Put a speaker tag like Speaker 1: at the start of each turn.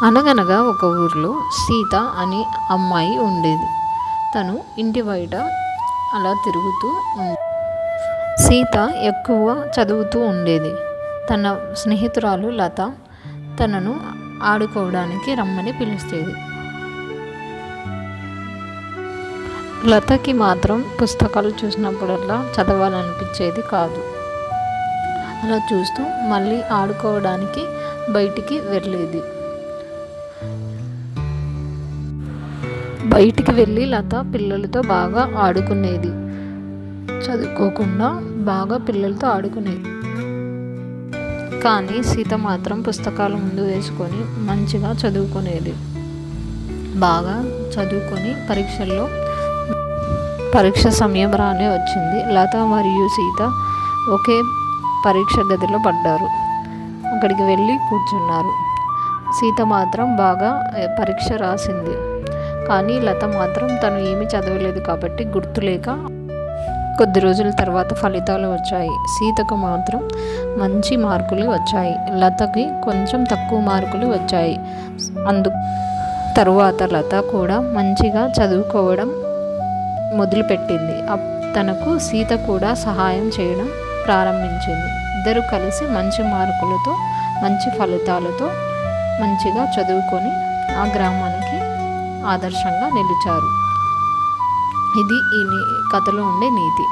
Speaker 1: అనగనగా ఒక ఊరిలో సీత అనే అమ్మాయి ఉండేది. తను ఇంటి బయట అలా తిరుగుతూ సీత ఎక్కువ చదువుతూ ఉండేది. తన స్నేహితురాలు లత తనను ఆడుకోవడానికి రమ్మని పిలిచేది. లతకి మాత్రం పుస్తకాలు చూసినప్పుడల్లా చదవాలనిపించేది కాదు. అలా చూస్తూ మళ్ళీ ఆడుకోవడానికి బయటికి వెళ్ళేది. బయటికి వెళ్ళి లత పిల్లలతో బాగా ఆడుకునేది. చదువుకోకుండా బాగా పిల్లలతో ఆడుకునేది. కానీ సీత మాత్రం పుస్తకాలు ముందు వేసుకొని మంచిగా చదువుకునేది. బాగా చదువుకొని పరీక్ష సమయం రానే వచ్చింది. లత మరియు సీత ఒకే పరీక్ష గదిలో పడ్డారు. అక్కడికి వెళ్ళి కూర్చున్నారు. సీత మాత్రం బాగా పరీక్ష రాసింది. కానీ లత మాత్రం తను ఏమీ చదవలేదు కాబట్టి గుర్తులేక కొద్ది రోజుల తర్వాత ఫలితాలు వచ్చాయి. సీతకు మాత్రం మంచి మార్కులు వచ్చాయి. లతకి కొంచెం తక్కువ మార్కులు వచ్చాయి. తరువాత లత కూడా మంచిగా చదువుకోవడం మొదలుపెట్టింది. తనకు సీత కూడా సహాయం చేయడం ప్రారంభించింది. ఇద్దరు కలిసి మంచి మార్కులతో మంచి ఫలితాలతో మంచిగా చదువుకొని ఆ గ్రామానికి ఆదర్శంగా నిలిచారు. ఇది ఈ కథలో ఉండే నీతి.